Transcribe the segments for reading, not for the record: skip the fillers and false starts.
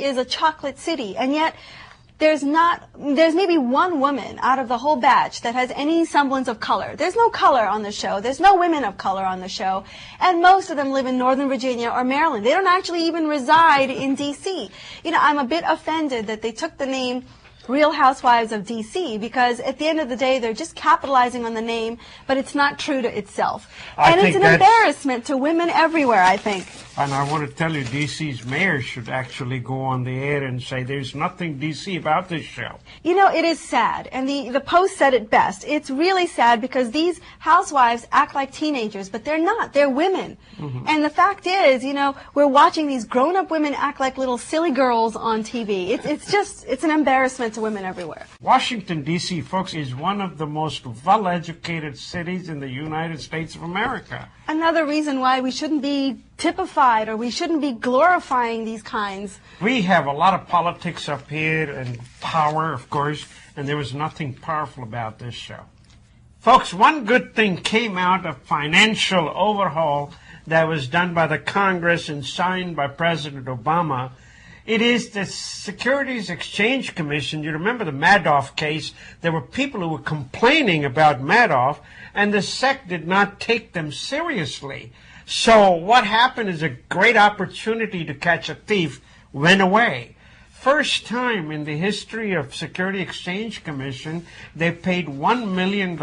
really is a chocolate city, and yet there's maybe one woman out of the whole batch that has any semblance of color. There's no color on the show. There's no women of color on the show. And most of them live in Northern Virginia or Maryland. They don't actually even reside in D.C. You know, I'm a bit offended that they took the name Real Housewives of D.C. because at the end of the day, they're just capitalizing on the name, but it's not true to itself. And it's an embarrassment to women everywhere, I think. And I want to tell you, D.C.'s mayor should actually go on the air and say there's nothing D.C. about this show. You know, it is sad, and the Post said it best. It's really sad because these housewives act like teenagers, but they're not. They're women. Mm-hmm. And the fact is, you know, we're watching these grown-up women act like little silly girls on TV. It's an embarrassment to women everywhere. Washington, D.C., folks, is one of the most well-educated cities in the United States of America. Another reason why we shouldn't be typified or we shouldn't be glorifying these kinds. We have a lot of politics up here and power, of course, and there was nothing powerful about this show. Folks, one good thing came out of financial overhaul that was done by the Congress and signed by President Obama. It is the Securities Exchange Commission. You remember the Madoff case? There were people who were complaining about Madoff, and the SEC did not take them seriously. So what happened is a great opportunity to catch a thief went away. First time in the history of Security Exchange Commission, they paid $1 million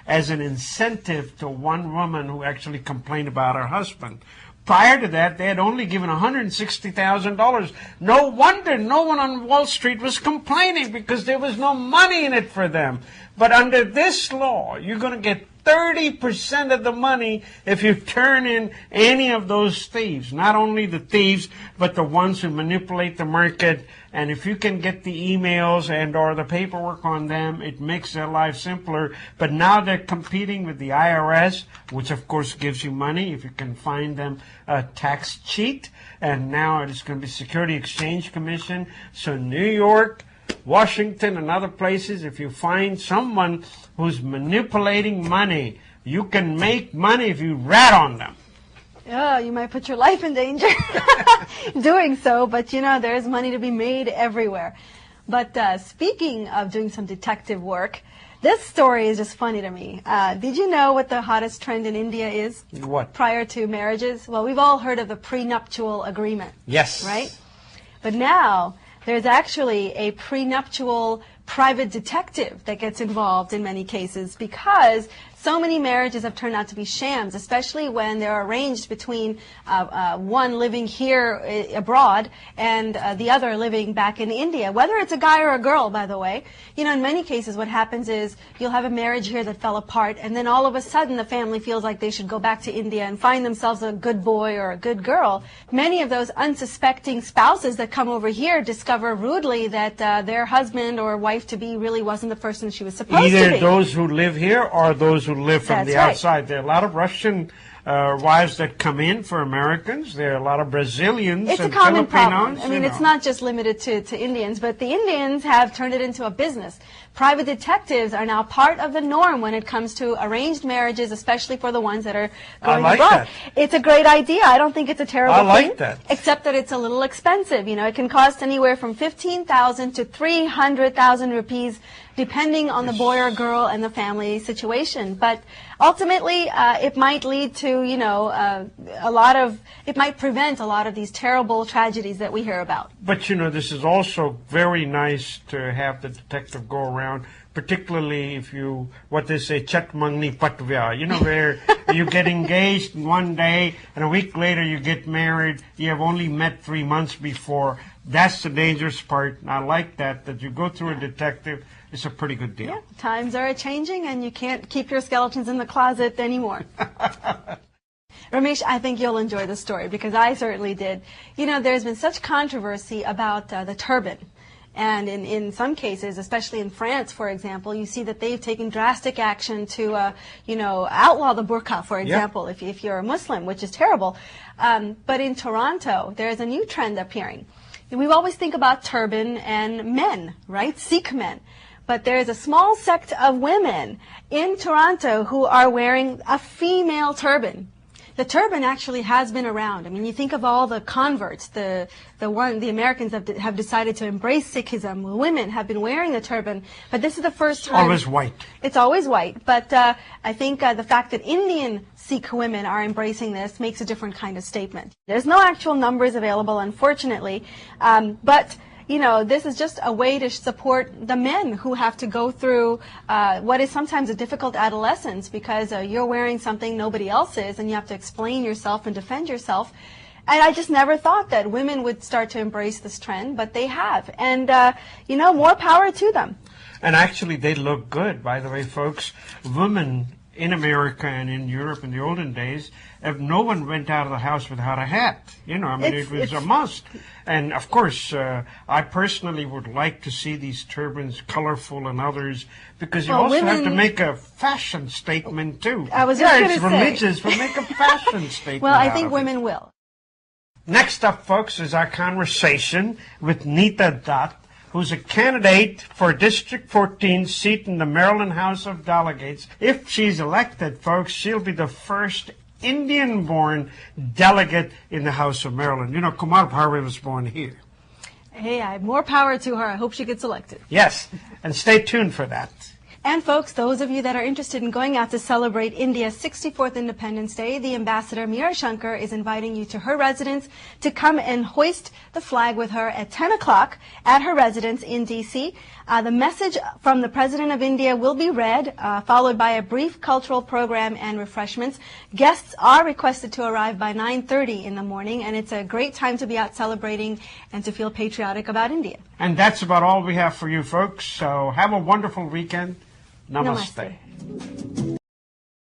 as an incentive to one woman who actually complained about her husband. Prior to that, they had only given $160,000. No wonder no one on Wall Street was complaining because there was no money in it for them. But under this law, you're going to get 30% of the money if you turn in any of those thieves. Not only the thieves, but the ones who manipulate the market. And if you can get the emails and or the paperwork on them, it makes their life simpler. But now they're competing with the IRS, which of course gives you money if you can find them a tax cheat. And now it is going to be Security Exchange Commission. So New York, Washington, and other places, if you find someone who's manipulating money, you can make money if you rat on them. Oh, you might put your life in danger doing so, but you know, there's money to be made everywhere. But speaking of doing some detective work, this story is just funny to me. Did you know what the hottest trend in India is? What? Prior to marriages? Well, we've all heard of the prenuptial agreement. Yes. Right? But now there's actually a prenuptial private detective that gets involved in many cases because so many marriages have turned out to be shams, especially when they're arranged between one living here abroad and the other living back in India, whether it's a guy or a girl, by the way. You know, in many cases what happens is you'll have a marriage here that fell apart, and then all of a sudden the family feels like they should go back to India and find themselves a good boy or a good girl. Many of those unsuspecting spouses that come over here discover rudely that their husband or wife-to-be really wasn't the person she was supposed to be. Either those who live here or those who live from the outside. There are a lot of Russian wives that come in for Americans. There are a lot of Brazilians and Filipinos. It's a common problem. I mean, it's not just limited to Indians, but the Indians have turned it into a business. Private detectives are now part of the norm when it comes to arranged marriages, especially for the ones that are going abroad. That. It's a great idea. I don't think it's a terrible thing. I like that. Except that it's a little expensive. You know, it can cost anywhere from 15,000 to 300,000 rupees, depending on the boy or girl and the family situation. But ultimately, it might lead to, you know, it might prevent a lot of these terrible tragedies that we hear about. But, you know, this is also very nice to have the detective go around, particularly if you, what they say, chat mangni patvya, you know, where you get engaged one day and a week later you get married. You have only met 3 months before. That's the dangerous part. And I like that you go through a detective. It's a pretty good deal. Yeah, times are changing and you can't keep your skeletons in the closet anymore. Ramesh, I think you'll enjoy the story because I certainly did. You know, there's been such controversy about the turban. And in some cases, especially in France, for example, you see that they've taken drastic action to, you know, outlaw the burqa, for example, if you're a Muslim, which is terrible. But in Toronto, there's a new trend appearing. We always think about turban and men, right? Sikh men. But there is a small sect of women in Toronto who are wearing a female turban. The turban actually has been around. I mean, you think of all the converts, the Americans have decided to embrace Sikhism. Women have been wearing the turban, but this is the first time. Always white. It's always white, but I think the fact that Indian Sikh women are embracing this makes a different kind of statement. There's no actual numbers available, unfortunately, but you know, this is just a way to support the men who have to go through what is sometimes a difficult adolescence because you're wearing something nobody else is and you have to explain yourself and defend yourself. And I just never thought that women would start to embrace this trend, but they have. And, you know, more power to them. And actually, they look good, by the way, folks. Women in America and in Europe in the olden days, if no one went out of the house without a hat. You know, I mean, it was a must. And, of course, I personally would like to see these turbans colorful and others, because you also have to make a fashion statement, too. I was just going to say. It's religious, but make a fashion statement. Well, I think women will. Next up, folks, is our conversation with Neeta Dutt, who's a candidate for District 14 seat in the Maryland House of Delegates. If she's elected, folks, she'll be the first Indian-born delegate in the House of Maryland. You know, Kumar Bharve was born here. Hey, I have more power to her. I hope she gets elected. Yes, and stay tuned for that. And folks, those of you that are interested in going out to celebrate India's 64th Independence Day, the Ambassador Meera Shankar is inviting you to her residence to come and hoist the flag with her at 10 o'clock at her residence in D.C. The message from the President of India will be read, followed by a brief cultural program and refreshments. Guests are requested to arrive by 9:30 in the morning, and it's a great time to be out celebrating and to feel patriotic about India. And that's about all we have for you, folks. So have a wonderful weekend. Namaste.